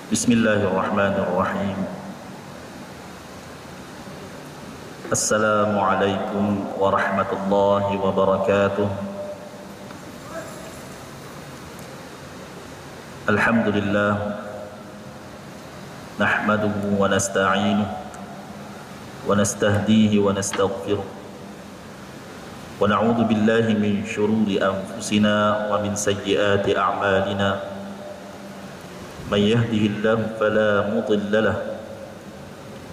Bismillahirrahmanirrahim. Assalamualaikum warahmatullahi wabarakatuh. Alhamdulillah, nahmaduhu wa nasta'inuhu wa nastahdihi wa nastaghfiruh wa na'udzu billahi min syururi anfusina wa min sayyiati a'malina. من يهده الله فلا مضل له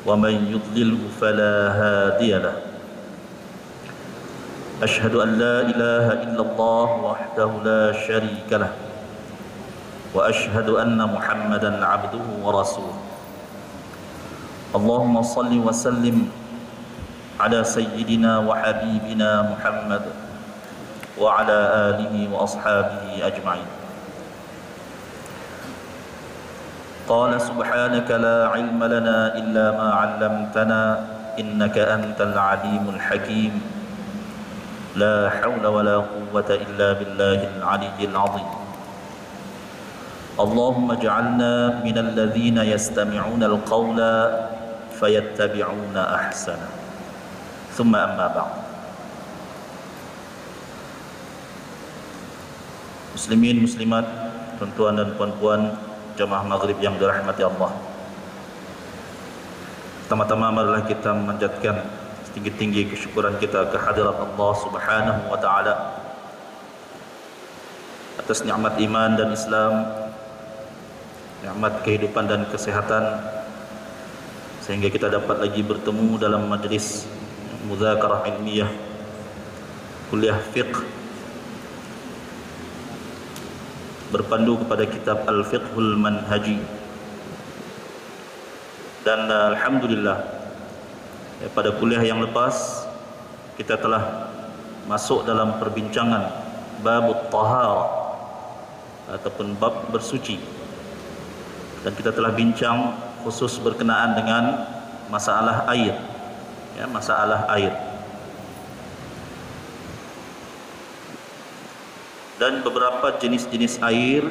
ومن يضلله فلا هادي له أشهد أن لا إله إلا الله وحده لا شريك له وأشهد أن محمدا عبده ورسوله اللهم صل وسلم على سيدنا وحبيبنا محمد وعلى آله وأصحابه أجمعين. قال سبحانك لا علم لنا إلا ما علمتنا إنك أنت العليم الحكيم لا حول ولا قوة إلا بالله العلي العظيم. اللهم اجعلنا من الذين يستمعون القول فيتبعون أحسنه. ثم أما بعد. Muslimin muslimat, tuan-tuan dan puan-puan jamaah maghrib yang dirahmati Allah. Pertama-tama marilah kita memanjatkan setinggi-tinggi kesyukuran kita kehadirat Allah Subhanahu wa taala atas nikmat iman dan Islam, nikmat kehidupan dan kesehatan, sehingga kita dapat lagi bertemu dalam majlis muzakarah ilmiah kuliah fiqh berpandu kepada kitab Al-Fiqhul Manhaji. Dan alhamdulillah, pada kuliah yang lepas kita telah masuk dalam perbincangan babut taharah ataupun bab bersuci, dan kita telah bincang khusus berkenaan dengan masalah air, masalah air dan beberapa jenis-jenis air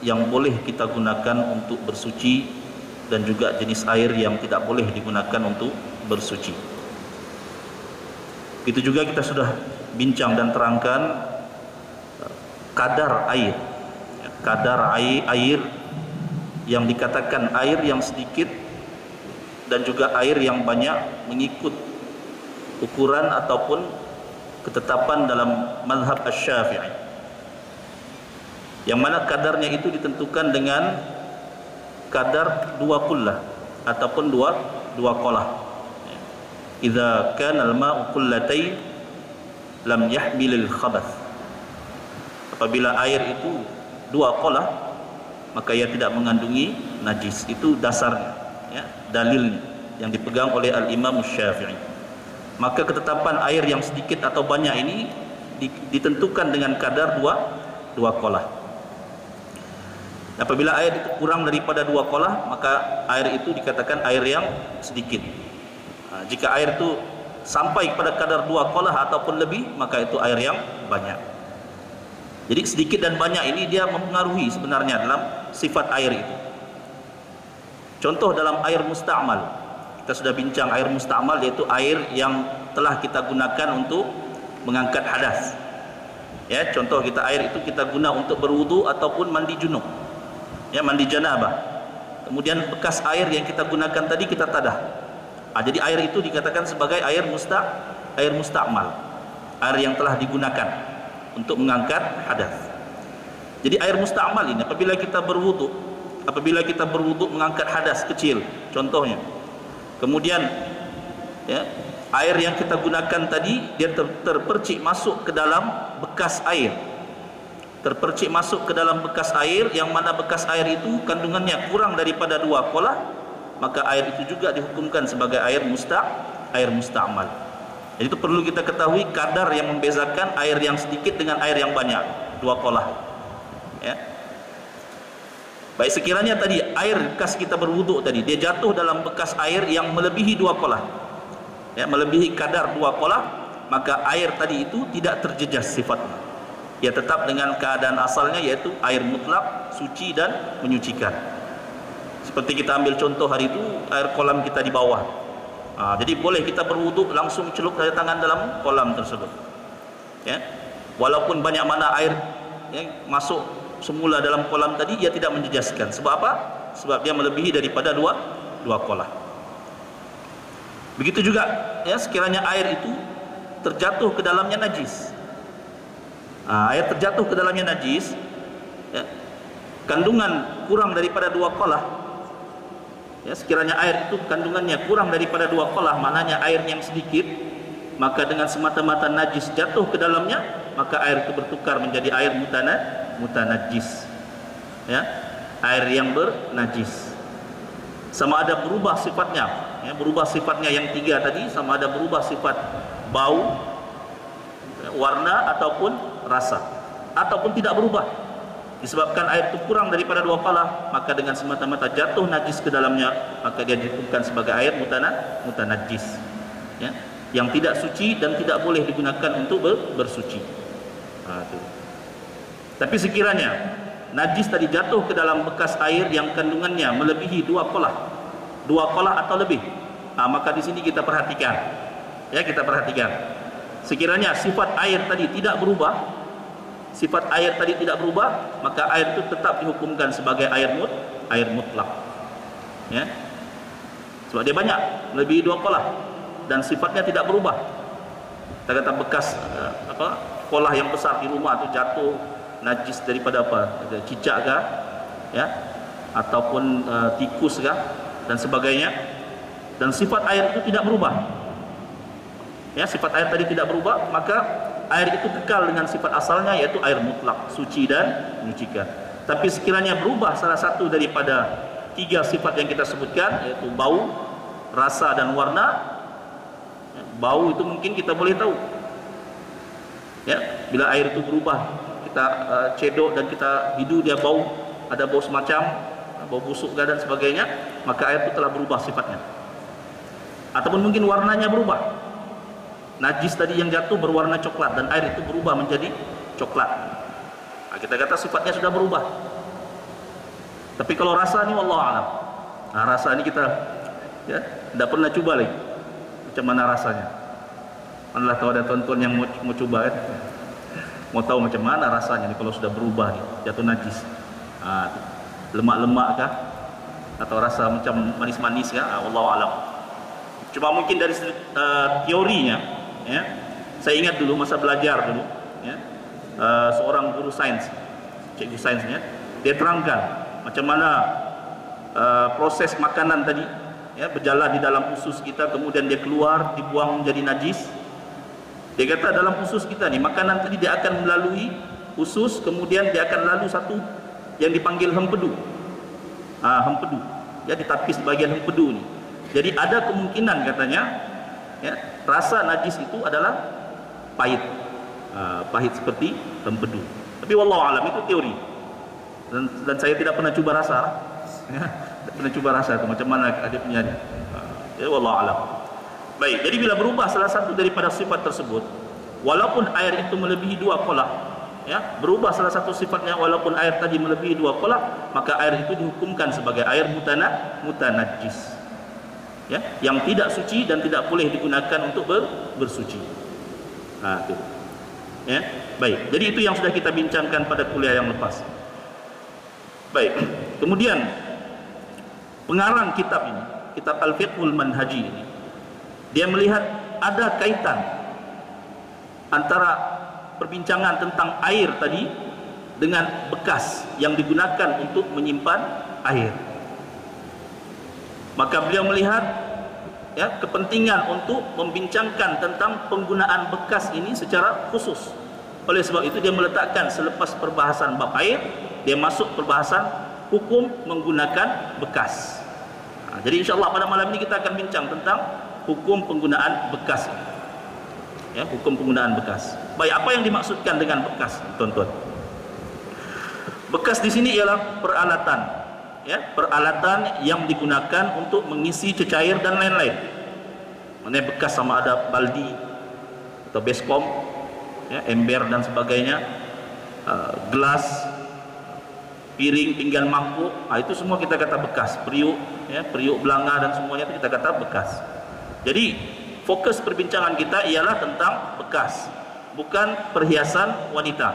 yang boleh kita gunakan untuk bersuci, dan juga jenis air yang tidak boleh digunakan untuk bersuci. Itu juga kita sudah bincang dan terangkan kadar air, air yang dikatakan air yang sedikit dan juga air yang banyak mengikut ukuran ataupun ketetapan dalam mazhab Asy-Syafi'i, yang mana kadarnya itu ditentukan dengan kadar 2 qullah ataupun dua qalah. Idza kana al-ma'u qullatain lam yahmilil khabath. Apabila air itu 2 qalah, maka ia tidak mengandungi najis. Itu dasarnya, dalilnya yang dipegang oleh al-Imam Asy-Syafi'i. Maka ketetapan air yang sedikit atau banyak ini ditentukan dengan kadar 2 qalah. Apabila air itu kurang daripada 2 qalah, maka air itu dikatakan air yang sedikit. Jika air itu sampai kepada kadar 2 qalah ataupun lebih, maka itu air yang banyak. Jadi sedikit dan banyak ini dia mempengaruhi sebenarnya dalam sifat air itu. Contoh dalam air musta'mal, kita sudah bincang air musta'mal, yaitu air yang telah kita gunakan untuk mengangkat hadas. Contoh kita air itu kita guna untuk berwudu ataupun mandi junub, mandi janabah. Kemudian bekas air yang kita gunakan tadi kita tadah. Jadi air itu dikatakan sebagai air musta'mal, air yang telah digunakan untuk mengangkat hadas. Jadi air musta'mal ini apabila kita berwudu mengangkat hadas kecil contohnya, kemudian air yang kita gunakan tadi dia terpercik masuk ke dalam bekas air, yang mana bekas air itu kandungannya kurang daripada 2 qalah, maka air itu juga dihukumkan sebagai air musta'mal. Jadi itu perlu kita ketahui kadar yang membezakan air yang sedikit dengan air yang banyak, 2 qalah. Baik, sekiranya tadi air bekas kita berwuduk tadi dia jatuh dalam bekas air yang melebihi 2 qalah, melebihi kadar 2 qalah, maka air tadi itu tidak terjejas sifatnya. Ia tetap dengan keadaan asalnya, yaitu air mutlak, suci dan menyucikan. Seperti kita ambil contoh hari itu, air kolam kita di bawah. Jadi boleh kita berwuduk langsung celup dari tangan dalam kolam tersebut. Ya. Walaupun banyak mana air masuk semula dalam kolam tadi, ia tidak menjejaskan. Sebab apa? Sebab dia melebihi daripada dua kolah. Begitu juga ya, sekiranya air itu terjatuh ke dalamnya najis. Air terjatuh ke dalamnya najis, ya, kandungan kurang daripada 2 kolah. Ya, sekiranya air itu kandungannya kurang daripada 2 kolah, maknanya air yang sedikit, maka dengan semata-mata najis jatuh ke dalamnya, maka air itu bertukar menjadi air mutanajis. Ya, air yang bernajis. Sama ada berubah sifatnya, ya, berubah sifatnya yang 3 tadi, sama ada berubah sifat bau, warna ataupun rasa, ataupun tidak berubah. Disebabkan air itu kurang daripada 2 kolah, maka dengan semata-mata jatuh najis ke dalamnya, maka dia dihukumkan sebagai air mutanajis, ya, yang tidak suci dan tidak boleh digunakan untuk bersuci. Tapi sekiranya najis tadi jatuh ke dalam bekas air yang kandungannya melebihi 2 kolah atau lebih, maka di sini kita perhatikan, ya, kita perhatikan. Sekiranya sifat air tadi tidak berubah, maka air itu tetap dihukumkan sebagai air mutlak. Ya. Sebab dia banyak, melebihi 2 kolah dan sifatnya tidak berubah. Kita kata bekas kolah yang besar di rumah itu jatuh najis daripada cicak kah, ya, ataupun tikus kah dan sebagainya, dan sifat air itu tidak berubah. Ya, sifat air tadi tidak berubah, maka air itu kekal dengan sifat asalnya, yaitu air mutlak, suci dan menyucikan. Tapi sekiranya berubah salah satu daripada 3 sifat yang kita sebutkan, yaitu bau, rasa dan warna. Bau itu mungkin kita boleh tahu, ya, bila air itu berubah, kita cedok dan kita hidu, dia bau, ada bau semacam bau busuk dan sebagainya, maka air itu telah berubah sifatnya. Ataupun mungkin warnanya berubah, najis tadi yang jatuh berwarna coklat dan air itu berubah menjadi coklat. Kita kata sifatnya sudah berubah. Tapi kalau rasa ini wallahu alam. Rasa ini kita tidak pernah coba lagi macam mana rasanya. Allah tahu, ada tuan-tuan yang mau coba kan, mau tahu macam mana rasanya nih kalau sudah berubah nih, jatuh najis. Lemak-lemak kah, atau rasa macam manis-manis kah? Wallahu alam. Cuma mungkin dari teorinya, ya, saya ingat dulu masa belajar dulu, ya, seorang guru sains, cikgu sainsnya, dia terangkan macam mana proses makanan tadi, ya, berjalan di dalam usus kita, kemudian dia keluar, dibuang menjadi najis. Dia kata dalam usus kita ni, makanan tadi dia akan melalui usus, kemudian dia akan lalu satu yang dipanggil hempedu. Hempedu, ya, ditapis bagian hempedu ni. Jadi ada kemungkinan katanya, ya, rasa najis itu adalah pahit, pahit seperti hempedu. Tapi wallahu alam, itu teori, dan saya tidak pernah cuba rasa, ya, tidak pernah cuba rasa itu macam mana dia punya, ya, wallahu alam. Baik, jadi bila berubah salah satu daripada sifat tersebut, walaupun air itu melebihi 2 kolah, ya, berubah salah satu sifatnya, walaupun air tadi melebihi 2 kolah, maka air itu dihukumkan sebagai air mutanajis, ya, yang tidak suci dan tidak boleh digunakan untuk bersuci. Itu. Ya, baik. Jadi itu yang sudah kita bincangkan pada kuliah yang lepas. Baik. Kemudian pengarang kitab ini, kitab Al-Fiqhul Manhaji ini, dia melihat ada kaitan antara perbincangan tentang air tadi dengan bekas yang digunakan untuk menyimpan air. Maka beliau melihat, ya, kepentingan untuk membincangkan tentang penggunaan bekas ini secara khusus. Oleh sebab itu dia meletakkan selepas perbahasan bab air, dia masuk perbahasan hukum menggunakan bekas. Jadi insyaAllah pada malam ini kita akan bincang tentang hukum penggunaan bekas. Ya, hukum penggunaan bekas. Baik, apa yang dimaksudkan dengan bekas, tuan-tuan? Bekas di sini ialah peralatan, ya, peralatan yang digunakan untuk mengisi cecair dan lain-lain. Maksudnya bekas sama ada baldi atau baskom, ya, ember dan sebagainya, gelas, piring, pinggan, mangkuk, itu semua kita kata bekas. Periuk, ya, periuk belanga dan semuanya itu kita kata bekas. Jadi fokus perbincangan kita ialah tentang bekas, bukan perhiasan wanita.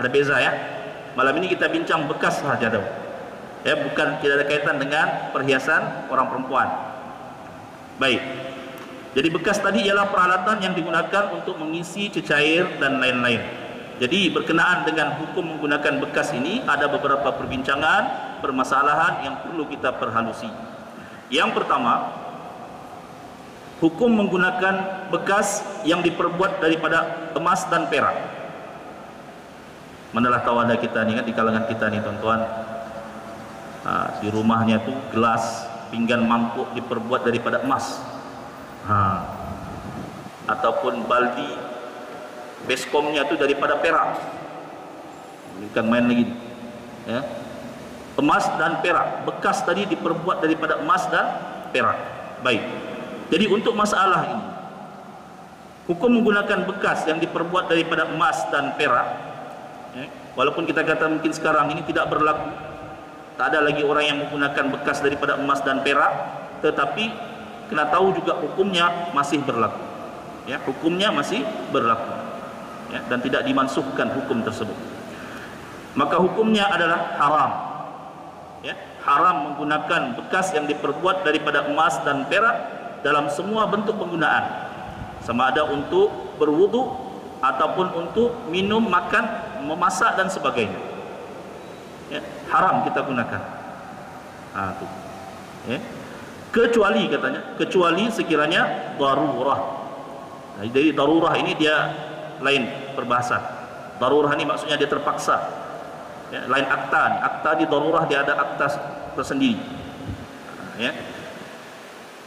Ada beza ya. Malam ini kita bincang bekas saja dong. Ya, bukan, tidak ada kaitan dengan perhiasan orang perempuan. Baik. Jadi bekas tadi ialah peralatan yang digunakan untuk mengisi cecair dan lain-lain. Jadi berkenaan dengan hukum menggunakan bekas ini ada beberapa perbincangan, permasalahan yang perlu kita perhalusi. Yang pertama, hukum menggunakan bekas yang diperbuat daripada emas dan perak. Manalah tahu ada kita ni kan, di kalangan kita ni tuan-tuan, di rumahnya tu gelas, pinggan, mangkuk diperbuat daripada emas, ataupun baldi, beskomnya tu daripada perak. Bukan main lagi ya. Emas dan perak, bekas tadi diperbuat daripada emas dan perak. Baik. Jadi untuk masalah ini, hukum menggunakan bekas yang diperbuat daripada emas dan perak, ya, walaupun kita kata mungkin sekarang ini tidak berlaku, tak ada lagi orang yang menggunakan bekas daripada emas dan perak, tetapi kena tahu juga hukumnya masih berlaku. Ya, hukumnya masih berlaku. Ya, dan tidak dimansuhkan hukum tersebut. Maka hukumnya adalah haram. Ya, haram menggunakan bekas yang diperbuat daripada emas dan perak dalam semua bentuk penggunaan, sama ada untuk berwudu ataupun untuk minum, makan, memasak dan sebagainya. Ya, haram kita gunakan. Tu. Ya. Kecuali katanya, kecuali sekiranya darurah. Jadi darurah ini dia lain perbahasan. Darurah ini maksudnya dia terpaksa. Ya, lain akta ni. Akta di darurah dia ada akta tersendiri. Ya.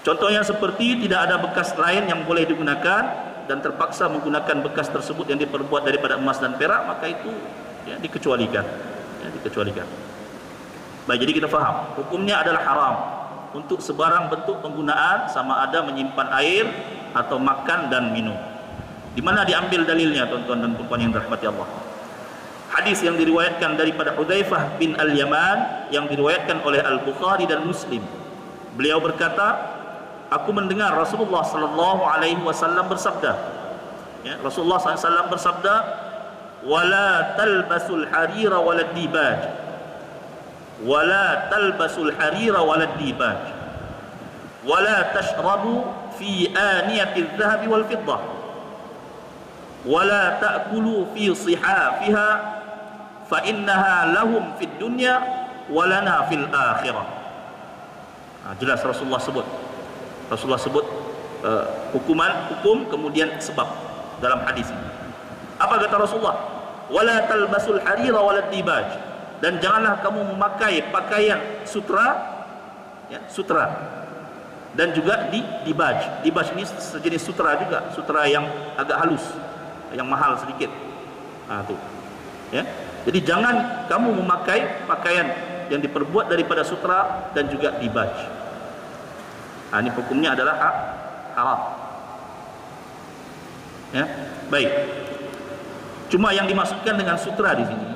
Contohnya seperti tidak ada bekas lain yang boleh digunakan dan terpaksa menggunakan bekas tersebut yang diperbuat daripada emas dan perak, maka itu ya, dikecualikan. Ya, dikecualikan. Baik, jadi kita faham hukumnya adalah haram untuk sebarang bentuk penggunaan, sama ada menyimpan air atau makan dan minum. Di mana diambil dalilnya tuan-tuan dan puan yang dirahmati Allah? Hadis yang diriwayatkan daripada Hudzaifah bin Al-Yaman yang diriwayatkan oleh Al-Bukhari dan Muslim. Beliau berkata, aku mendengar Rasulullah sallallahu alaihi wasallam bersabda. Ya, Rasulullah sallallahu alaihi wasallam bersabda, "Wala talbasul harira walad dibaj." Wala talbasul harira walad dibaj. Wala tashrabu fi aniyati adh-dhahab wal fiddah. Wala ta'kulu fi sihafiha fa innaha lahum fid dunya wa lana fil akhirah. Jelas Rasulullah sebut. Rasulullah sebut hukum kemudian sebab dalam hadis ini. Apa kata Rasulullah? Wala talbasul harira walad dibaj. Dan janganlah kamu memakai pakaian sutra, ya, sutra, dan juga dibaj. Dibaj ini sejenis sutra juga, sutra yang agak halus, yang mahal sedikit. Tu, ya. Jadi jangan kamu memakai pakaian yang diperbuat daripada sutra dan juga dibaj. Ini hukumnya adalah haram. Ya, baik. Cuma yang dimaksudkan dengan sutra di sini,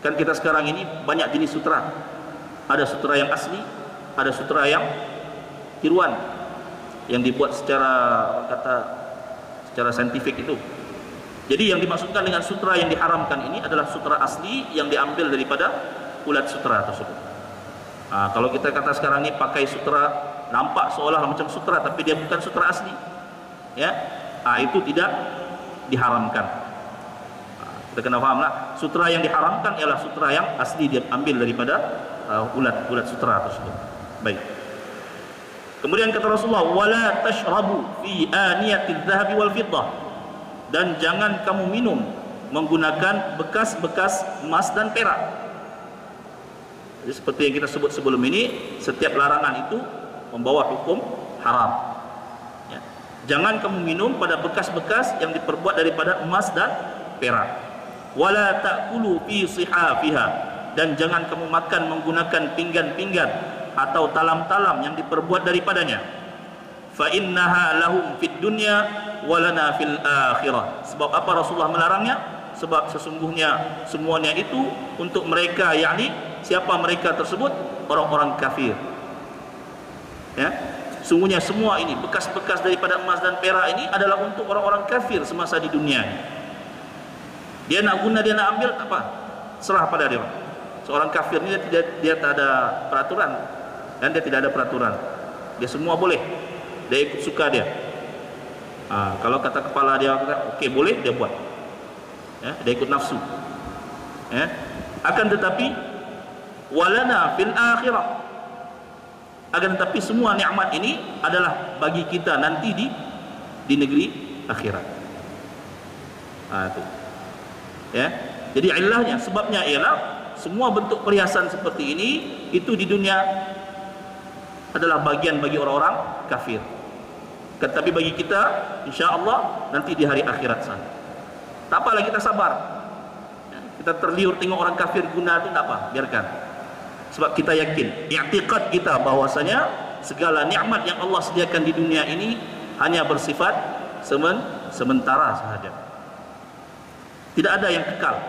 kan kita sekarang ini banyak jenis sutra. Ada sutra yang asli, ada sutra yang tiruan, yang dibuat secara saintifik itu. Jadi yang dimaksudkan dengan sutra yang diharamkan ini adalah sutra asli yang diambil daripada ulat sutra tersebut. Kalau kita kata sekarang ini pakai sutra, nampak seolah macam sutra tapi dia bukan sutra asli, ya, itu tidak diharamkan. Kita kena fahamlah, sutra yang diharamkan ialah sutra yang asli dia ambil daripada ulat sutra tersebut. Baik. Kemudian kata Rasulullah, wala tashrabu fi aniyati adh-dhahab wal fiddah. Dan jangan kamu minum menggunakan bekas-bekas emas dan perak. Jadi seperti yang kita sebut sebelum ini, setiap larangan itu membawa hukum haram. Ya. Jangan kamu minum pada bekas-bekas yang diperbuat daripada emas dan perak. Wala ta'kulu fi sihafiha. Dan jangan kamu makan menggunakan pinggan-pinggan atau talam-talam yang diperbuat daripadanya. Fa innaha lahum fid dunya wa lana fil akhirah. Sebab apa Rasulullah melarangnya? sebab sesungguhnya semuanya itu untuk mereka, yakni siapa mereka tersebut? Orang-orang kafir. Ya, sungguhnya semua ini bekas-bekas daripada emas dan perak ini adalah untuk orang-orang kafir semasa di dunia. Dia nak guna, dia nak ambil, apa? Serah pada dia. Seorang kafir ini dia tak ada peraturan, dan dia tidak ada peraturan. Dia semua boleh, dia ikut suka dia. Kalau kata kepala dia, okey boleh, dia buat. Ya, dia ikut nafsu. Ya. Akan tetapi walana fil akhirah, akan tetapi semua nikmat ini adalah bagi kita nanti di negeri akhirat. Itu. Ya. Jadi ilahnya, sebabnya ialah semua bentuk perhiasan seperti ini itu di dunia adalah bagian bagi orang-orang kafir. Tetapi bagi kita, insya-Allah nanti di hari akhirat sana. Tak apalah, kita sabar. Kita terliur tengok orang kafir guna itu, tak apa, biarkan. Sebab kita yakin, i'tiqad kita bahwasanya segala nikmat yang Allah sediakan di dunia ini hanya bersifat sementara sahaja. Tidak ada yang kekal.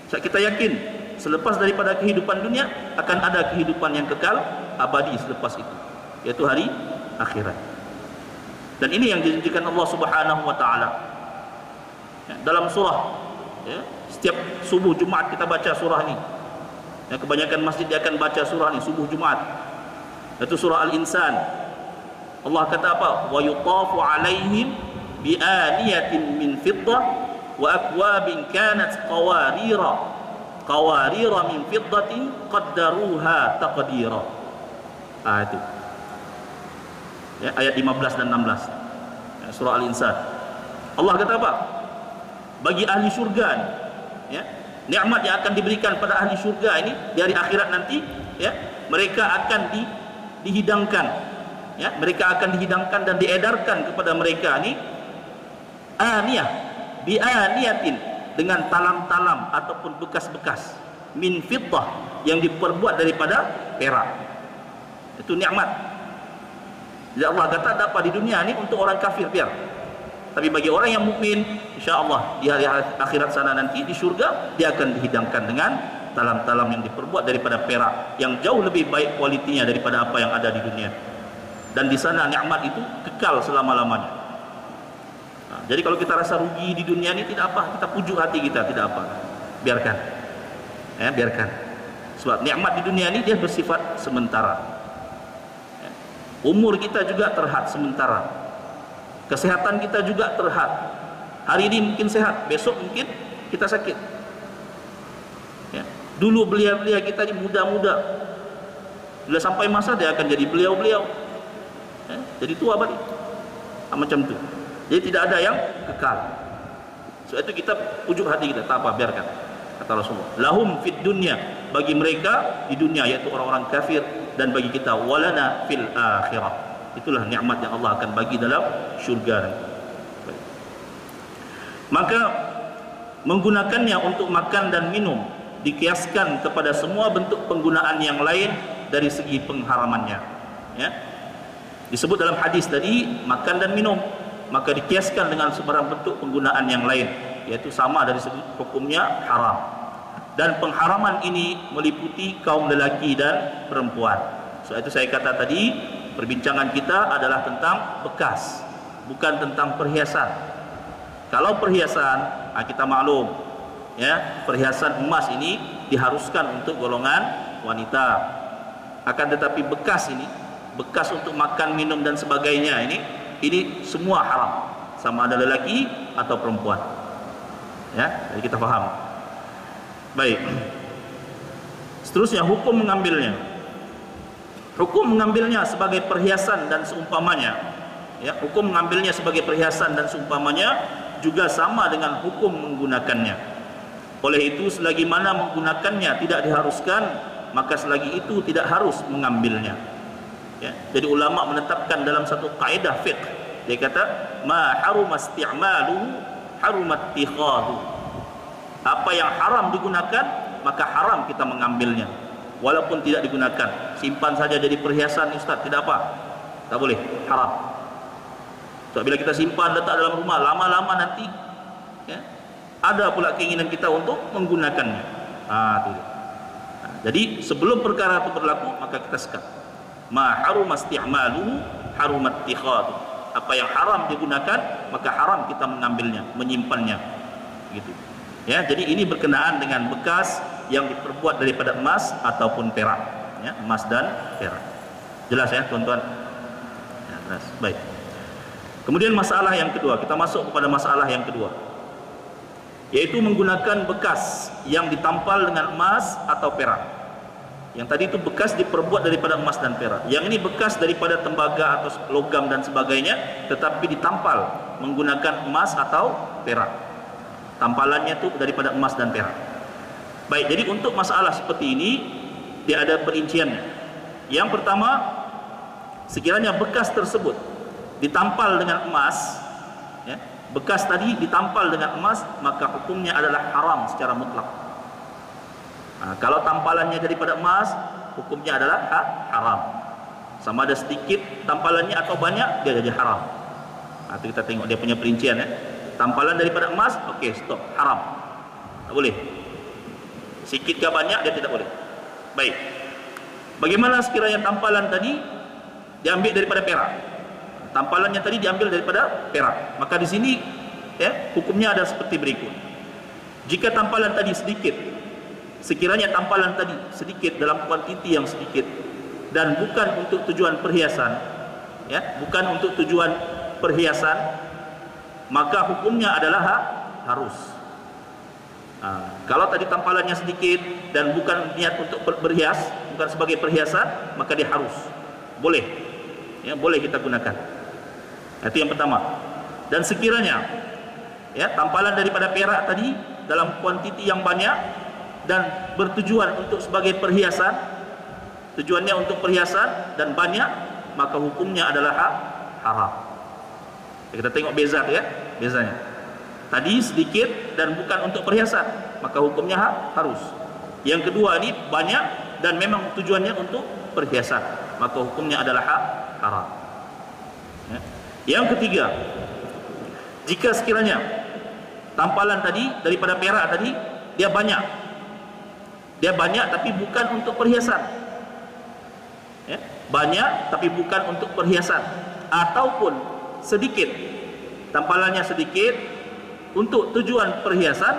Sebab kita yakin selepas daripada kehidupan dunia akan ada kehidupan yang kekal abadi selepas itu, yaitu hari akhirat. Dan ini yang dijanjikan Allah Subhanahu wa taala. Dalam surah, ya, setiap subuh Jumaat kita baca surah ini. Ya, kebanyakan masjid dia akan baca surah ini subuh Jumaat. Itu surah Al-Insan. Allah kata apa? Wa yutafu alaihim bi aniyatin min fiddah wa akwabin kanat qawarira min fiddatin qaddaruha taqdira. Itu. Ya, ayat 15 dan 16. Ya, surah Al-Insan. Allah kata apa? Bagi ahli syurga ni, ya, nikmat yang akan diberikan pada ahli syurga ini di hari akhirat nanti, ya, mereka akan dihidangkan, ya, mereka akan dihidangkan dan diedarkan kepada mereka ni aniyah bi aniyatin, dengan talam-talam ataupun bekas-bekas min fiddah, yang diperbuat daripada perak. Itu nikmat. Jadi Allah kata dapat di dunia ni untuk orang kafir biar. Tapi bagi orang yang mukmin, insya-Allah di hari akhirat sana nanti di syurga dia akan dihidangkan dengan talam-talam yang diperbuat daripada perak yang jauh lebih baik kualitinya daripada apa yang ada di dunia. Dan di sana nikmat itu kekal selama-lamanya. Jadi kalau kita rasa rugi di dunia ini, tidak apa, kita pujuk hati kita, tidak apa. Biarkan. Ya, biarkan. Sebab nikmat di dunia ini dia bersifat sementara. Ya. Umur kita juga terhad sementara. Kesehatan kita juga terhad. Hari ini mungkin sehat, besok mungkin kita sakit. Ya. Dulu belia-belia kita ini muda-muda, bila sampai masa dia akan jadi beliau-beliau, ya, jadi tua balik. Macam tu. Jadi tidak ada yang kekal. Sebab itu kita pujuk hati kita, tak apa, biarkan. Kata Rasulullah, lahum fid dunya, bagi mereka di dunia, yaitu orang-orang kafir, dan bagi kita walana fil akhirah. Itulah nikmat yang Allah akan bagi dalam syurga nanti. Maka menggunakannya untuk makan dan minum dikiaskan kepada semua bentuk penggunaan yang lain dari segi pengharamannya. Ya. Disebut dalam hadis tadi makan dan minum, maka dikiaskan dengan sebarang bentuk penggunaan yang lain, yaitu sama dari segi hukumnya haram. Dan pengharaman ini meliputi kaum lelaki dan perempuan. Sebab itu saya kata tadi, perbincangan kita adalah tentang bekas, bukan tentang perhiasan. Kalau perhiasan, kita maklum, ya, perhiasan emas ini diharuskan untuk golongan wanita. Akan tetapi bekas ini, bekas untuk makan, minum dan sebagainya ini semua haram, sama ada lelaki atau perempuan. Ya, jadi kita faham. Baik. Seterusnya hukum mengambilnya. Hukum mengambilnya sebagai perhiasan dan seumpamanya, ya, hukum mengambilnya sebagai perhiasan dan seumpamanya juga sama dengan hukum menggunakannya. Oleh itu, selagi mana menggunakannya tidak diharuskan, maka selagi itu tidak harus mengambilnya. Ya, jadi ulama menetapkan dalam satu kaedah fiqh, dia kata ma haruma isti'maluhu harumat ittikhadhu. Apa yang haram digunakan, maka haram kita mengambilnya. Walaupun tidak digunakan, simpan saja jadi perhiasan, Ustaz, tidak apa, tak boleh, haram. So, bila kita simpan letak dalam rumah, lama-lama nanti, ya, ada pula keinginan kita untuk menggunakannya. Itu dia. Jadi sebelum perkara itu berlaku, maka kita sekat. Ma haruma isti'maluhu harumat ittikhadu. Apa yang haram digunakan, maka haram kita mengambilnya, menyimpannya. Gitu. Ya, jadi ini berkenaan dengan bekas yang diperbuat daripada emas ataupun perak, ya, emas dan perak. Jelas ya, tuan-tuan? Ya, jelas. Baik. Kemudian masalah yang kedua, kita masuk kepada masalah yang kedua, yaitu menggunakan bekas yang ditampal dengan emas atau perak. Yang tadi itu bekas diperbuat daripada emas dan perak. Yang ini bekas daripada tembaga atau logam dan sebagainya, tetapi ditampal menggunakan emas atau perak. Tampalannya itu daripada emas dan perak. Baik, jadi untuk masalah seperti ini dia ada perinciannya. Yang pertama, sekiranya bekas tersebut ditampal dengan emas, ya, bekas tadi ditampal dengan emas, maka hukumnya adalah haram secara mutlak. Kalau tampalannya daripada emas, hukumnya adalah haram. Sama ada sedikit tampalannya atau banyak, dia jadi haram. Itu kita tengok dia punya perincian, ya. Tampalan daripada emas, okey, stop, haram, tak boleh. Sikit ke banyak, dia tidak boleh. Baik, bagaimana sekiranya tampalan tadi diambil daripada perak? Tampalannya tadi diambil daripada perak, maka di sini, ya, hukumnya ada seperti berikut. Jika tampalan tadi sedikit, sekiranya tampalan tadi sedikit dalam kuantiti yang sedikit dan bukan untuk tujuan perhiasan, ya, bukan untuk tujuan perhiasan, maka hukumnya adalah harus. Kalau tadi tampalannya sedikit dan bukan niat untuk berhias, bukan sebagai perhiasan, maka dia harus. Boleh, ya, boleh kita gunakan. Itu yang pertama. Dan sekiranya, ya, tampalan daripada perak tadi dalam kuantiti yang banyak dan bertujuan untuk sebagai perhiasan, tujuannya untuk perhiasan dan banyak, maka hukumnya adalah haram. Kita tengok beza, ya, bezanya. Tadi sedikit dan bukan untuk perhiasan, maka hukumnya harus. Yang kedua ini banyak dan memang tujuannya untuk perhiasan, maka hukumnya adalah haram. Ya. Yang ketiga, jika sekiranya tampalan tadi daripada perak tadi dia banyak tapi bukan untuk perhiasan, ya, banyak tapi bukan untuk perhiasan, ataupun sedikit, tampalannya sedikit untuk tujuan perhiasan,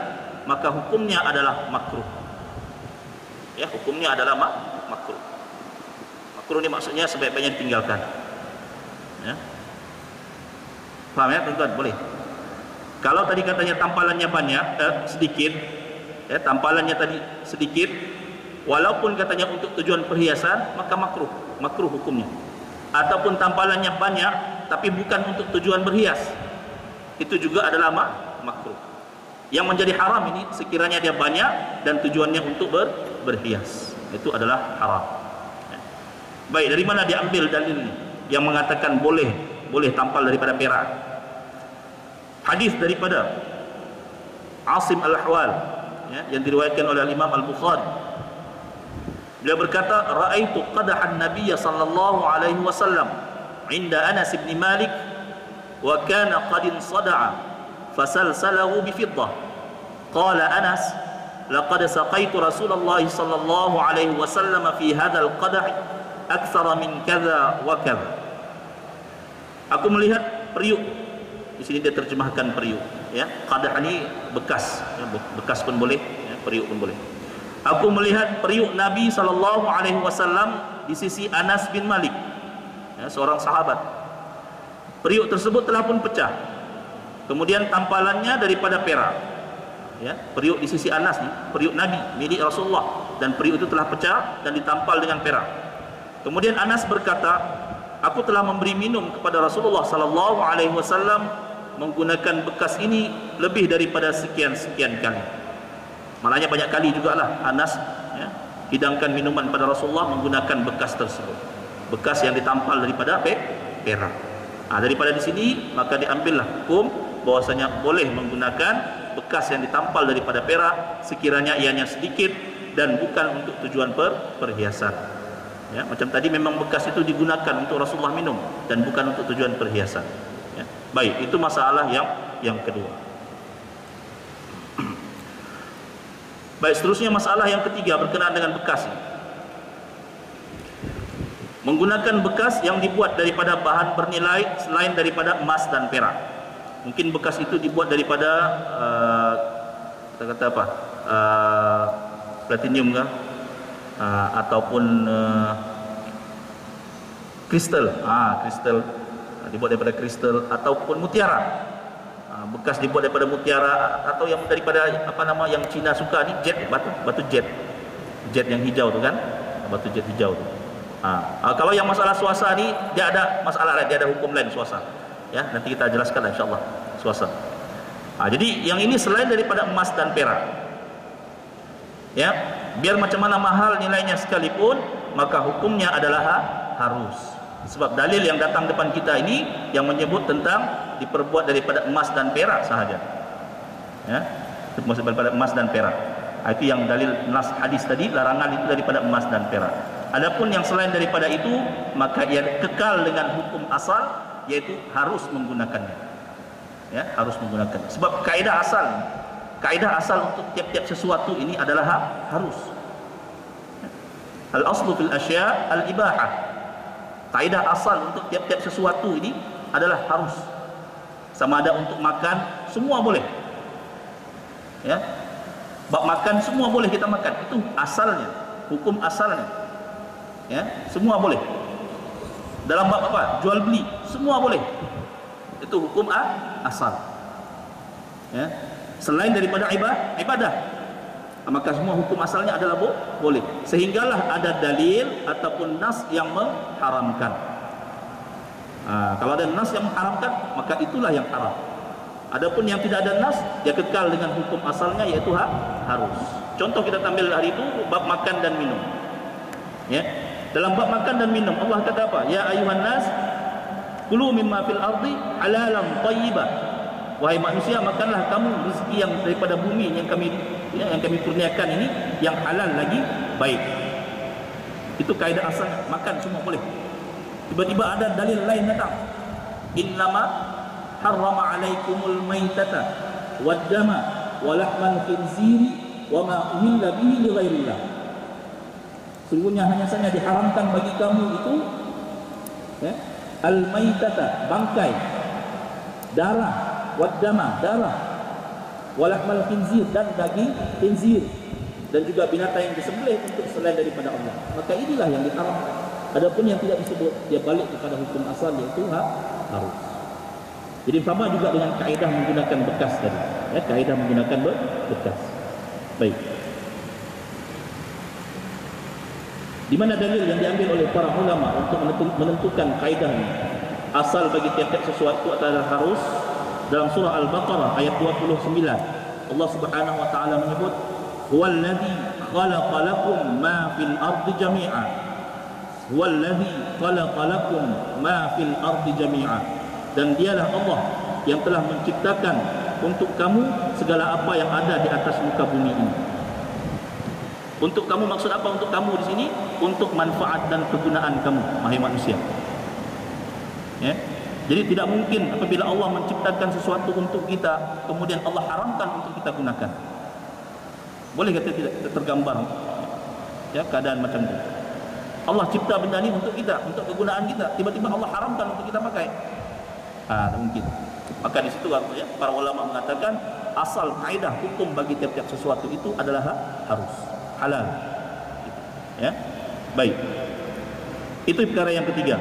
maka hukumnya adalah makruh. Ya, hukumnya adalah makruh. Makruh ini maksudnya sebaik-baiknya ditinggalkan. Ya. Paham ya, tuan-tuan? Boleh. Kalau tadi katanya tampalannya banyak, sedikit, ya, tampalannya tadi sedikit, walaupun katanya untuk tujuan perhiasan, maka makruh hukumnya. Ataupun tampalannya banyak tapi bukan untuk tujuan berhias, itu juga adalah makruh. Yang menjadi haram ini sekiranya dia banyak dan tujuannya untuk berhias, itu adalah haram. Baik, dari mana diambil dalil ini yang mengatakan boleh tampal daripada perak? Hadis daripada Asim Al-Ahwal, ya, yang diriwayatkan oleh Imam Al-Bukhari. Beliau berkata, ra'aitu qadahan Nabiy sallallahu alaihi wasallam 'inda Anas bin Malik wa kana qad insada'a fasalsalahu bi fiddah. Qala Anas, laqad saqaitu Rasulullah sallallahu alaihi wasallam fi hadzal qadah aktsara min kadza wa kadza. Aku melihat periuk. Di sini dia terjemahkan periuk, ya. Qadah ini bekas, ya, bekas pun boleh, ya, periuk pun boleh. Aku melihat periuk Nabi SAW di sisi Anas bin Malik, ya, seorang sahabat. Periuk tersebut telah pun pecah. Kemudian tampalannya daripada perak, ya, periuk di sisi Anas nih, periuk Nabi milik Rasulullah, dan periuk itu telah pecah dan ditampal dengan perak. Kemudian Anas berkata, aku telah memberi minum kepada Rasulullah SAW menggunakan bekas ini lebih daripada sekian-sekian kali. Malahnya banyak kali jugalah Anas, ya, hidangkan minuman pada Rasulullah menggunakan bekas tersebut, bekas yang ditampal daripada perak. Daripada di sini maka diambillah hukum bahwasanya boleh menggunakan bekas yang ditampal daripada perak sekiranya ianya sedikit dan bukan untuk tujuan perhiasan. Ya, macam tadi memang bekas itu digunakan untuk Rasulullah minum dan bukan untuk tujuan perhiasan. Ya. Baik, itu masalah yang kedua. Baik, seterusnya masalah yang ketiga berkenaan dengan bekas. Menggunakan bekas yang dibuat daripada bahan bernilai selain daripada emas dan perak. Mungkin bekas itu dibuat daripada kita kata apa? Platinum kah? Ataupun kristal. Kristal dibuat daripada kristal ataupun mutiara. Bekas dibuat daripada mutiara atau yang daripada apa nama yang Cina suka ni, jet, batu jet yang hijau tu kan, batu jet hijau tu. Kalau yang masalah swasa ni dia ada masalah lain, dia ada hukum lain swasa. Ya, nanti kita jelaskan insyaallah swasa. Jadi yang ini selain daripada emas dan perak. Ya, biar macam mana mahal nilainya sekalipun, maka hukumnya adalah harus. Sebab dalil yang datang depan kita ini yang menyebut tentang diperbuat daripada emas dan perak sahaja. Ya, diperbuat daripada emas dan perak. Itu yang dalil nas hadis tadi, larangan itu daripada emas dan perak. Adapun yang selain daripada itu, maka ia kekal dengan hukum asal, yaitu harus menggunakannya. Ya, harus menggunakan. Sebab kaedah asal untuk tiap-tiap sesuatu ini adalah harus. Al-aslu fil asya' al-ibahah. Kaedah asal untuk tiap-tiap sesuatu ini adalah harus. Sama ada untuk makan, semua boleh. Ya. Bab makan semua boleh kita makan. Itu asalnya, hukum asalnya. Ya, semua boleh. Dalam bab apa? Jual beli, semua boleh. Itu hukum asal. Ya. Selain daripada ibadah, maka semua hukum asalnya adalah boleh. Sehinggalah ada dalil ataupun nas yang mengharamkan. Kalau ada nas yang mengharamkan, maka itulah yang haram. Adapun yang tidak ada nas, dia kekal dengan hukum asalnya, yaitu harus. Contoh kita ambil hari itu bab makan dan minum. Ya, dalam bab makan dan minum Allah kata apa? Ya ayuhan nas, kulu mimma fil ardi halalan thayyibah. Wahai manusia, makanlah kamu rezeki yang daripada bumi yang kami kurniakan ini, yang halal lagi baik. Itu kaedah asal, makan semua boleh. Tiba-tiba ada dalil lain datang. Innama harrama alaikumul maitata waddama wa lahmal khinziri wa ma uhilla bihi li ghairillah. Sungguhnya hanya saja diharamkan bagi kamu itu al-maitata, bangkai, darah, waddama, darah, walahmal khinzir, dan daging khinzir, dan juga binatang yang disembelih untuk selain daripada Allah. Maka inilah yang diharamkan. Adapun yang tidak disebut, dia balik kepada hukum asal, yaitu harus. Jadi sama juga dengan kaedah menggunakan bekas tadi. Ya, kaedah menggunakan bekas. Baik. Di mana dalil yang diambil oleh para ulama untuk menentukan kaedah ini? Asal bagi tiap-tiap sesuatu adalah harus. Dalam surah Al-Baqarah ayat 29, Allah Subhanahu wa taala menyebut, "Huwallazi khalaqa lakum ma fil ardi jami'a." Huwallazi khalaqa lakum ma fil ardi jami'a. Dan dialah Allah yang telah menciptakan untuk kamu segala apa yang ada di atas muka bumi ini. Untuk kamu, maksud apa untuk kamu di sini? Untuk manfaat dan kegunaan kamu, wahai manusia. Ya. Jadi tidak mungkin apabila Allah menciptakan sesuatu untuk kita, kemudian Allah haramkan untuk kita gunakan. Boleh kita tidak tergambar ya keadaan macam itu. Allah cipta benda ini untuk kita, untuk kegunaan kita, tiba-tiba Allah haramkan untuk kita pakai. Tak mungkin. Maka di situ ya, para ulama mengatakan asal kaedah hukum bagi tiap-tiap sesuatu itu adalah harus, halal. Ya. Baik. Itu perkara yang ketiga.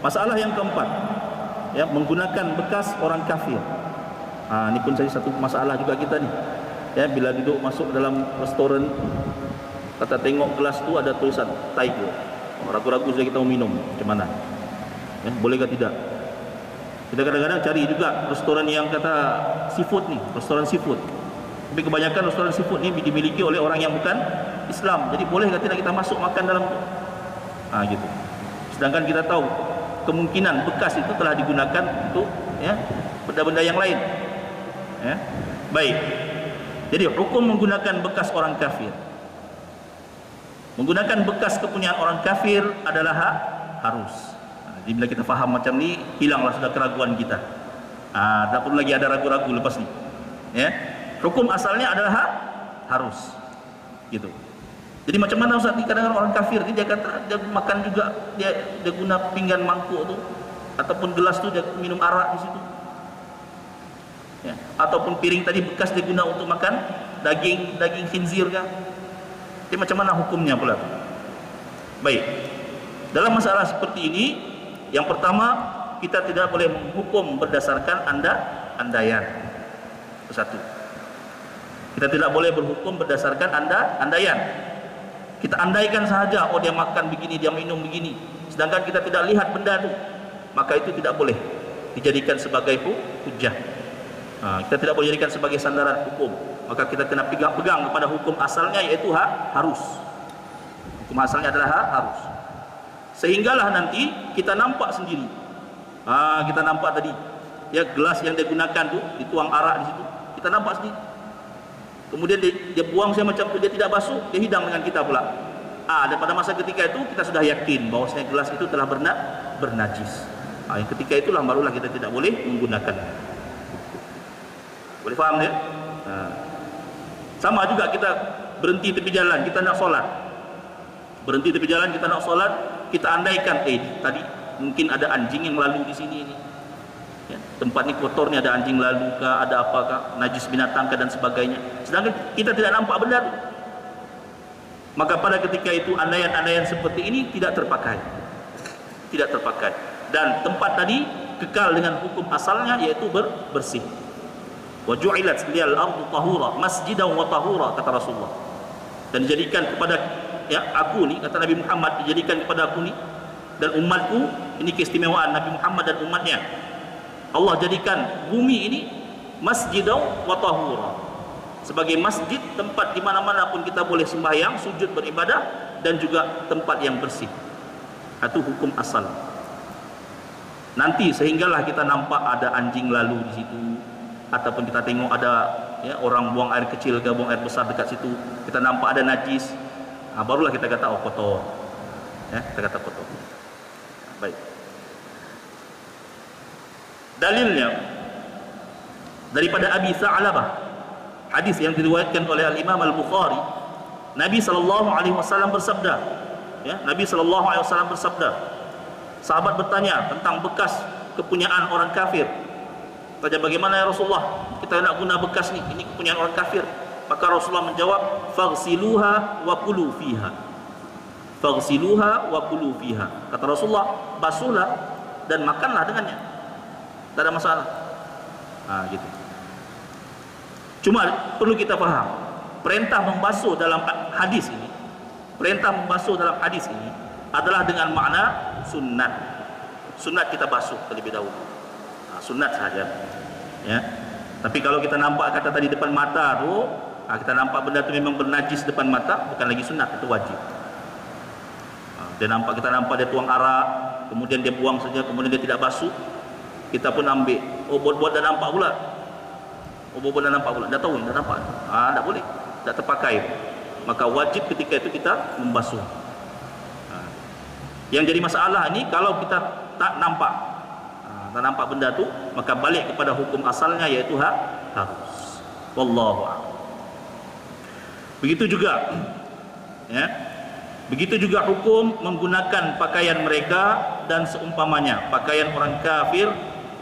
Masalah yang keempat, ya, menggunakan bekas orang kafir. Ini pun jadi satu masalah juga kita ni. Ya, bila duduk masuk dalam restoran, kata tengok gelas tu ada tulisan Tiger. Ragu-ragu saja kita mau minum, macam mana? Ya, boleh ke tidak? Kita kadang-kadang cari juga restoran yang kata seafood ni, restoran seafood. Tapi kebanyakan restoran seafood ni dimiliki oleh orang yang bukan Islam. Jadi boleh ke tidak kita masuk makan dalam tu? Gitu. Sedangkan kita tahu kemungkinan bekas itu telah digunakan untuk ya benda-benda yang lain. Ya. Baik. Jadi hukum menggunakan bekas orang kafir. Menggunakan bekas kepunyaan orang kafir adalah harus. Jadi bila kita faham macam ni, hilanglah sudah keraguan kita. Tak perlu lagi ada ragu-ragu lepas ni. Ya. Hukum asalnya adalah harus. Gitu. Jadi macam mana Ustaz, kadang-kadang orang kafir dia kata dia makan juga, dia guna pinggan mangkuk tu ataupun gelas tu dia minum arak di situ. Ya, ataupun piring tadi bekas dia guna untuk makan daging khinzir kan. Jadi macam mana hukumnya pula? Baik. Dalam masalah seperti ini, yang pertama kita tidak boleh menghukum berdasarkan andaian. Satu. Kita tidak boleh berhukum berdasarkan andaian. Kita andaikan sahaja, oh dia makan begini, dia minum begini, sedangkan kita tidak lihat benda itu, maka itu tidak boleh dijadikan sebagai hujjah. Kita tidak boleh jadikan sebagai sandaran hukum. Maka kita kena pegang kepada hukum asalnya, yaitu harus. Hukum asalnya adalah harus. Sehinggalah nanti kita nampak sendiri. Kita nampak tadi, ya gelas yang dia gunakan tu dituang arak di situ, kita nampak sendiri. Kemudian dia buang saya macam tu, dia tidak basuh, dia hidang dengan kita pula. Dan pada masa ketika itu kita sudah yakin bahwasanya gelas itu telah bernajis. Yang ketika itulah barulah kita tidak boleh menggunakan. Boleh faham ya? Sama juga kita berhenti tepi jalan, kita nak solat. Berhenti tepi jalan, kita nak solat, kita andaikan tadi mungkin ada anjing yang lalu di sini ini. Ya, tempat ni kotor ni, ada anjing lalu kah, ada apakah, najis binatang kah dan sebagainya. Sedangkan kita tidak nampak benda itu. Maka pada ketika itu andaian-andaian seperti ini tidak terpakai. Tidak terpakai. Dan tempat tadi kekal dengan hukum asalnya, yaitu bersih. Wa ju'ilat liyal ardu tahura masjidan wa tahura, kata Rasulullah. Dan dijadikan kepada aku ni, kata Nabi Muhammad, dijadikan kepada aku ni dan umatku, ini keistimewaan Nabi Muhammad dan umatnya. Allah jadikan bumi ini masjidan wa tahura, sebagai masjid, tempat di mana-mana pun kita boleh sembahyang, sujud, beribadah, dan juga tempat yang bersih. Itu hukum asal. Nanti sehinggalah kita nampak ada anjing lalu di situ, ataupun kita tengok ada orang buang air kecil ke buang air besar dekat situ, kita nampak ada najis, barulah kita kata kotor. Kita kata kotor. Baik. Dalilnya daripada Abi Sa'labah, hadis yang diriwayatkan oleh Al-Imam Al-Bukhari, Nabi SAW bersabda, Nabi SAW bersabda, sahabat bertanya tentang bekas kepunyaan orang kafir. Tanya, bagaimana ya Rasulullah, kita nak guna bekas ni, ini kepunyaan orang kafir. Maka Rasulullah menjawab, faghsiluha wa kulu fiha. Faghsiluha wa kulu fiha. Kata Rasulullah, basuhlah dan makanlah dengannya. Tak ada masalah. Gitu. Cuma perlu kita faham, perintah membasuh dalam hadis ini, adalah dengan makna sunat. Sunat kita basuh terlebih dahulu. Sunat saja. Ya. Tapi kalau kita nampak kata tadi depan mata tu, kita nampak benda tu memang bernajis depan mata, bukan lagi sunat, itu wajib. Kita nampak dia tuang arak, kemudian dia buang saja, kemudian dia tidak basuh, kita pun ambil. Buat dah nampak pula. Dah tahu, dah nampak. Tak boleh, tak terpakai. Maka wajib ketika itu kita membasuh. Yang jadi masalah ni kalau kita tak nampak benda tu, maka balik kepada hukum asalnya, yaitu harus. Wallahu a'lam. Begitu juga begitu juga hukum menggunakan pakaian mereka dan seumpamanya, pakaian orang kafir,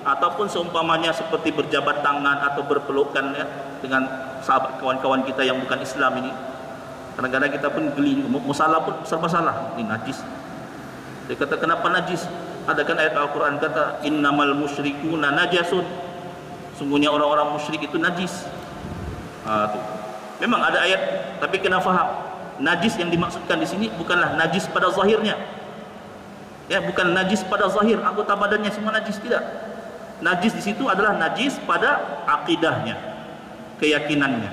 ataupun seumpamanya seperti berjabat tangan atau berpelukan dengan sahabat kawan-kawan kita yang bukan Islam ini. Kadang-kadang kita pun geli, masalah pun serba salah. Ini najis. Dia kata, kenapa najis? Ada kan ayat Al-Quran kata, innamal musyrikuna najasun. Sungguhnya orang-orang musyrik itu najis. Memang ada ayat, tapi kena faham. Najis yang dimaksudkan di sini bukanlah najis pada zahirnya. Bukan najis pada zahir, anggota badannya semua najis, tidak. Najis di situ adalah najis pada akidahnya, keyakinannya.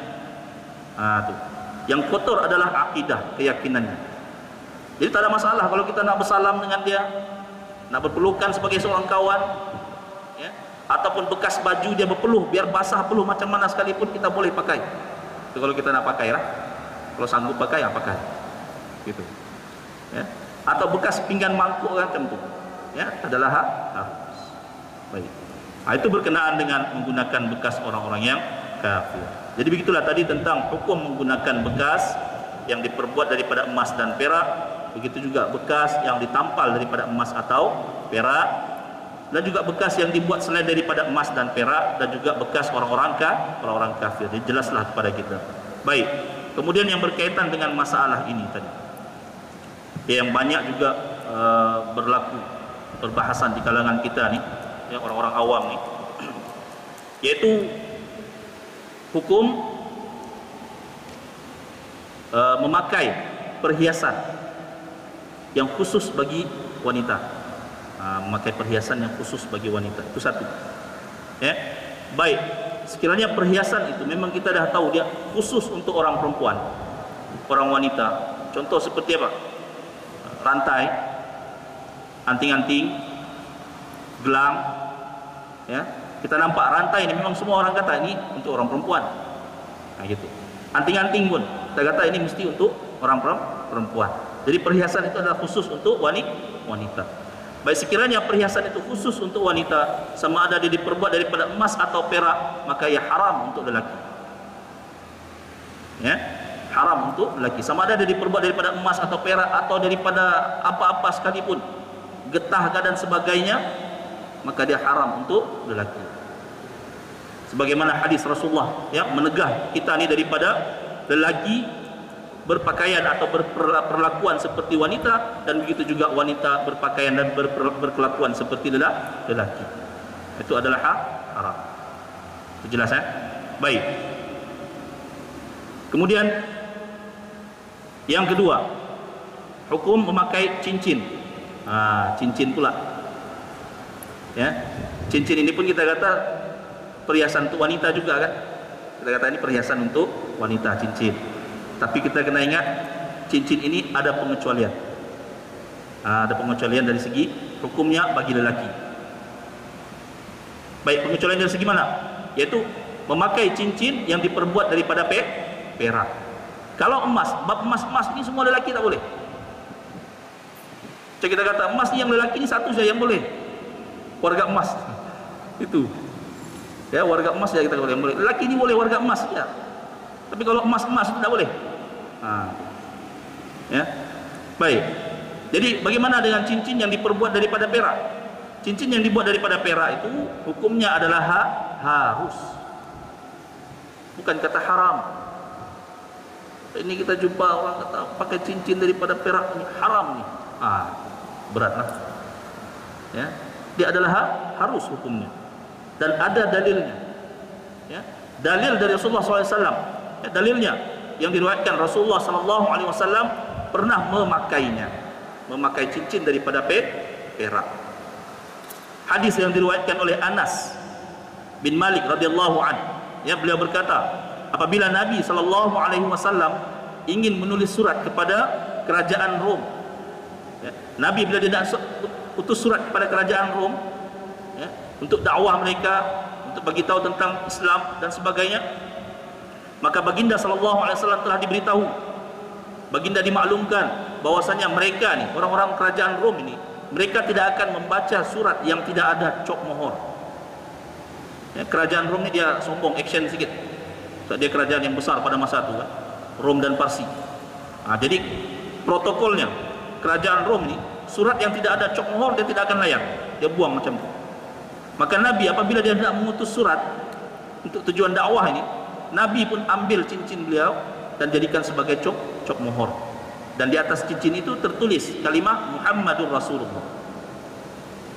Yang kotor adalah akidah, keyakinannya. Jadi tak ada masalah kalau kita nak bersalam dengan dia, nak berpelukan sebagai seorang kawan, ataupun bekas baju dia berpeluh, biar basah peluh macam mana sekalipun kita boleh pakai. Itu kalau kita nak pakai lah. Kalau sanggup pakai, pakai. Gitu. Atau bekas pinggan mangkuk macam tu, adalah harus. Baik. Itu berkenaan dengan menggunakan bekas orang-orang yang kafir. Jadi begitulah tadi tentang hukum menggunakan bekas yang diperbuat daripada emas dan perak, begitu juga bekas yang ditampal daripada emas atau perak, dan juga bekas yang dibuat selain daripada emas dan perak, dan juga bekas orang-orang kafir. Jadi jelaslah kepada kita. Baik. Kemudian yang berkaitan dengan masalah ini tadi, yang banyak juga berlaku perbahasan di kalangan kita ni, ya, orang-orang awam ni, yaitu hukum memakai perhiasan yang khusus bagi wanita. Memakai perhiasan yang khusus bagi wanita, itu satu, ya. Baik, sekiranya perhiasan itu memang kita dah tahu dia khusus untuk orang perempuan, orang wanita. Contoh seperti apa? Rantai, anting-anting, gelang, ya. Kita nampak rantai ini memang semua orang kata ini untuk orang perempuan. Nah, gitu. Anting-anting pun kita kata ini mesti untuk orang perempuan. Jadi perhiasan itu adalah khusus untuk wanita. Baik, sekiranya perhiasan itu khusus untuk wanita, sama ada dia diperbuat daripada emas atau perak, maka ia haram untuk lelaki. Ya, haram untuk lelaki. Sama ada dia diperbuat daripada emas atau perak atau daripada apa-apa sekalipun, getah dan sebagainya, maka dia haram untuk lelaki. Sebagaimana hadis Rasulullah yang menegah kita ni daripada lelaki berpakaian atau berperlakuan seperti wanita, dan begitu juga wanita berpakaian dan berkelakuan seperti lelaki. Itu adalah haram. Itu jelas, ya? Baik. Kemudian yang kedua, hukum memakai cincin. Cincin pula. Ya. Cincin ini pun kita kata perhiasan untuk wanita juga, kan? Kita kata ini perhiasan untuk wanita, cincin. Tapi kita kena ingat, cincin ini ada pengecualian. Ada pengecualian dari segi hukumnya bagi lelaki. Baik, pengecualian dari segi mana? Yaitu memakai cincin yang diperbuat daripada perak. Kalau emas, bab emas ini semua lelaki tak boleh. Jadi kita kata emas ni yang lelaki ni satu saja yang boleh, warga emas. Itu, ya, warga emas saja kita boleh. Lelaki ni boleh warga emas, ya. Tapi kalau emas itu tak boleh. Ya, baik. Jadi bagaimana dengan cincin yang diperbuat daripada perak? Cincin yang dibuat daripada perak itu hukumnya adalah harus, bukan kata haram. Ini kita jumpa orang kata pakai cincin daripada perak ini haram ni. Beratlah. Ya, dia adalah harus hukumnya, dan ada dalilnya. Ya, dalil dari Rasulullah SAW. Ya, dalilnya yang diriwayatkan Rasulullah SAW pernah memakainya, memakai cincin daripada perak. Hadis yang diriwayatkan oleh Anas bin Malik radhiyallahu anhu, ya, beliau berkata, apabila Nabi SAW ingin menulis surat kepada kerajaan Rom, ya, Nabi bila dia nak utus surat kepada kerajaan Rom, ya, untuk dakwah mereka, untuk bagi tahu tentang Islam dan sebagainya, maka baginda SAW telah diberitahu, baginda dimaklumkan bahwasanya mereka ni, orang-orang kerajaan Rom ini, mereka tidak akan membaca surat yang tidak ada cop mohor. Ya, kerajaan Rom ni dia sombong, action sikit. So, dia kerajaan yang besar pada masa itu, kan? Rom dan Parsi. Jadi protokolnya kerajaan Rom ni, surat yang tidak ada cop mohor dia tidak akan layak, dia buang macam tu. Maka Nabi apabila dia nak mengutus surat untuk tujuan dakwah ini, Nabi pun ambil cincin beliau dan jadikan sebagai cop mohor. Dan di atas cincin itu tertulis kalimah Muhammadur Rasulullah.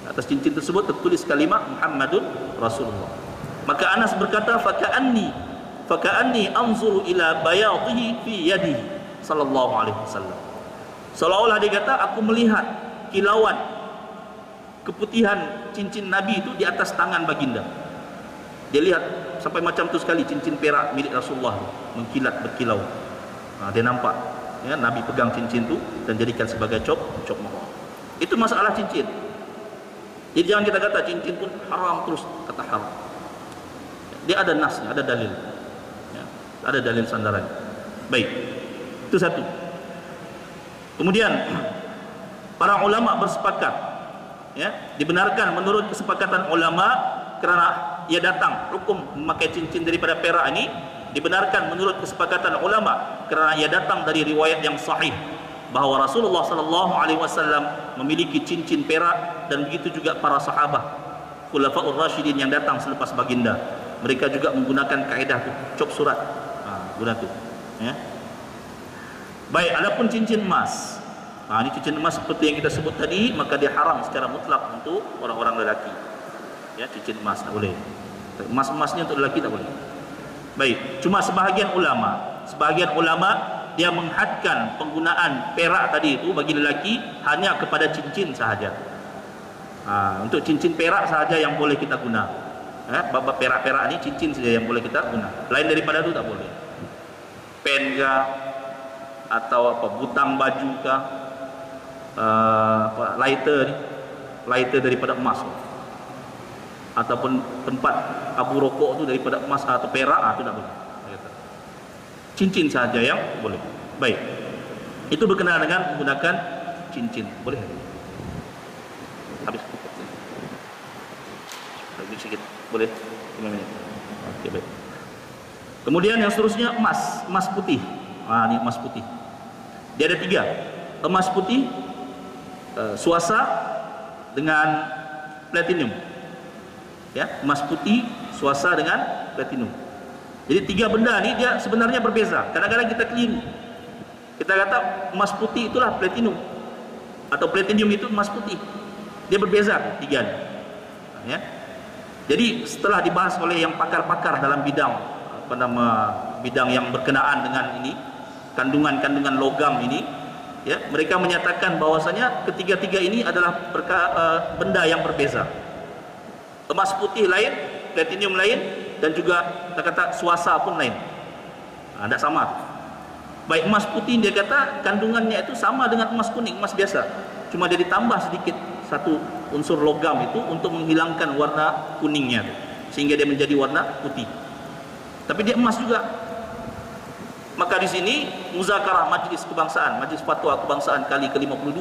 Atas cincin tersebut tertulis kalimah Muhammadur Rasulullah. Maka Anas berkata, faka'anni anzuru ila bayadhihi fi yadihi sallallahu alaihi wasallam. Seolah-olah dia kata, aku melihat kilauan keputihan cincin Nabi itu di atas tangan baginda. Dia lihat sampai macam tu sekali cincin perak milik Rasulullah mengkilat, berkilau. Dia nampak, ya, Nabi pegang cincin tu dan jadikan sebagai cop mohor. Itu masalah cincin. Jadi jangan kita kata cincin pun haram terus, kata haram. Dia ada nasnya, ada dalil, ya, ada dalil sandaran. Baik, itu satu. Kemudian para ulama bersepakat, ya, dibenarkan menurut kesepakatan ulama, kerana ia datang, hukum memakai cincin daripada perak ini dibenarkan menurut kesepakatan ulama kerana ia datang dari riwayat yang sahih bahawa Rasulullah sallallahu alaihi wasallam memiliki cincin perak, dan begitu juga para sahabat Khulafaur Rasyidin yang datang selepas baginda. Mereka juga menggunakan kaedah tu, cop surat. Guna tu. Ya. Baik, adapun cincin emas. Ini cincin emas seperti yang kita sebut tadi, maka dia haram secara mutlak untuk orang-orang lelaki. Ya, cincin emas tak boleh. Emas-emasnya untuk lelaki tak boleh. Baik, cuma sebahagian ulama dia menghadkan penggunaan perak tadi itu bagi lelaki hanya kepada cincin sahaja. Untuk cincin perak sahaja yang boleh kita guna. Bab perak-perak ni cincin saja yang boleh kita guna. Lain daripada itu tak boleh. Pen ke, atau apa, butang baju ke, lighter daripada emas, ataupun tempat abu rokok tu daripada emas atau perak, itu tak boleh. Cincin saja yang boleh. Baik, itu berkenaan dengan menggunakan cincin. Boleh? Habis. Lagi sedikit. Boleh? 5 minit. Okey, baik. Kemudian yang seterusnya emas putih. Ini emas putih. Dia ada 3. Emas putih, suasa dengan platinum. Ya, emas putih, suasa dengan platinum. Jadi 3 benda ni dia sebenarnya berbeza. Kadang-kadang kita keliru. Kita kata emas putih itulah platinum, atau platinum itu emas putih. Dia berbeza 3 ni. Ya. Jadi setelah dibahas oleh yang pakar-pakar dalam bidang bidang yang berkenaan dengan ini, kandungan-kandungan logam ini, ya, mereka menyatakan bahwasanya ketiga-tiga ini adalah benda yang berbeza. Emas putih lain, platinum lain, dan juga kita kata suasa pun lain. Tak sama. Baik, emas putih dia kata kandungannya itu sama dengan emas kuning, emas biasa. Cuma dia ditambah sedikit satu unsur logam itu untuk menghilangkan warna kuningnya, sehingga dia menjadi warna putih. Tapi dia emas juga. Maka di sini muzakarah Majlis Kebangsaan, Majlis Fatwa Kebangsaan kali ke-52,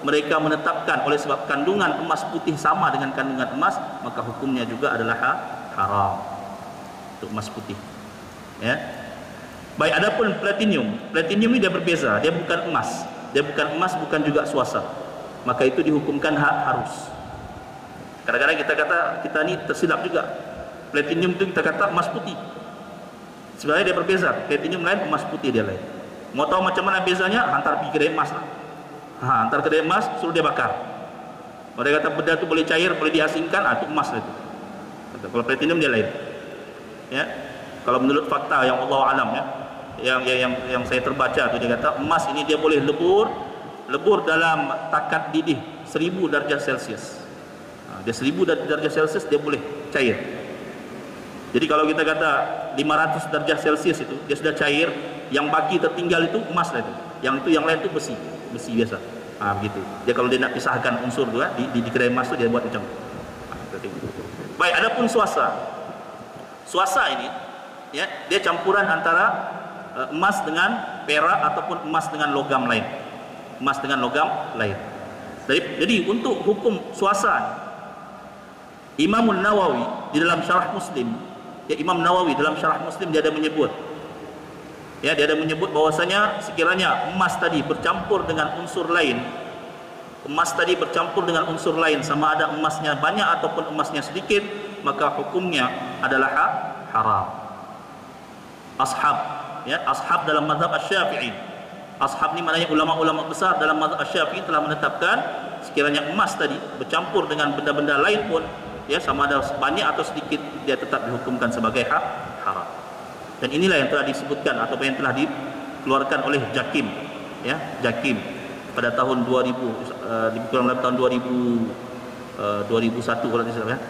mereka menetapkan oleh sebab kandungan emas putih sama dengan kandungan emas, maka hukumnya juga adalah haram untuk emas putih. Ya. Baik, adapun platinum ini dia berbeza, dia bukan emas. Dia bukan emas, bukan juga suasa. Maka itu dihukumkan harus. Kadang-kadang kita ni tersilap juga. Platinum itu kita kata emas putih. Sebenarnya dia berbeza. Platinum lain, emas putih dia lain. Mau tahu macam mana bezanya? Hantar pergi kedai emas lah. Hantar kedai emas, suruh dia bakar. Mereka kata benda tu boleh cair, boleh diasingkan, itu emas lah itu. Kalau platinum dia lain. Ya. Kalau menurut fakta yang Allah alam, ya, yang saya terbaca tu, dia kata emas ini dia boleh lebur dalam takat didih 1000 darjah Celsius. Dia 1000 darjah Celsius dia boleh cair. Jadi kalau kita kata 500 darjah Celsius itu dia sudah cair, yang baki tertinggal itu emas lah itu. Yang lain itu besi biasa. Begitu. Dia kalau dia nak pisahkan unsur tu, di kedai emas tu dia buat macam. Baik, adapun suasa. Suasa ini, ya, dia campuran antara emas dengan perak ataupun emas dengan logam lain. Emas dengan logam lain. Jadi untuk hukum suasa, Imam Nawawi di dalam Syarah Muslim, ya, Imam Nawawi dalam Syarah Muslim dia ada menyebut, ya, dia ada menyebut bahwasanya sekiranya emas tadi bercampur dengan unsur lain, sama ada emasnya banyak ataupun emasnya sedikit, maka hukumnya adalah haram. Ashab dalam mazhab Asy-Syafi'i. Ashab ni maknanya ulama-ulama besar dalam mazhab Asy-Syafi'i telah menetapkan sekiranya emas tadi bercampur dengan benda-benda lain pun, ya, sama ada banyak atau sedikit, dia tetap dihukumkan sebagai haram. Dan inilah yang telah disebutkan atau yang telah dikeluarkan oleh Jakim, ya, Jakim pada tahun 2000, lebih kurang dalam tahun 2001 kalau tidak salah, ya.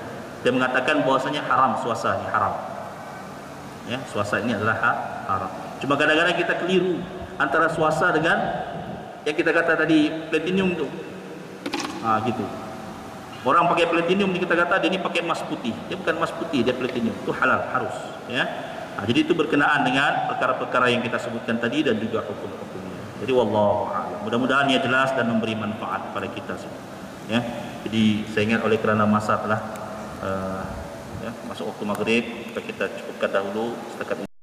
Dia mengatakan bahwasanya haram suasa ini, haram. Ya, suasa ini adalah haram. Cuma kadang-kadang kita keliru antara suasa dengan yang kita kata tadi platinum tu. Gitu. Orang pakai platinum ni kita kata dia ni pakai emas putih. Dia bukan emas putih, dia platinum. Itu halal, harus, ya. Jadi itu berkenaan dengan perkara-perkara yang kita sebutkan tadi dan juga hukum-hukumnya. Jadi wallahu a'lam. Mudah-mudahan ia jelas dan memberi manfaat kepada kita semua. Ya. Jadi saya ingat oleh kerana masa telah ya, masuk waktu maghrib, kita cukupkan dahulu setakat ini.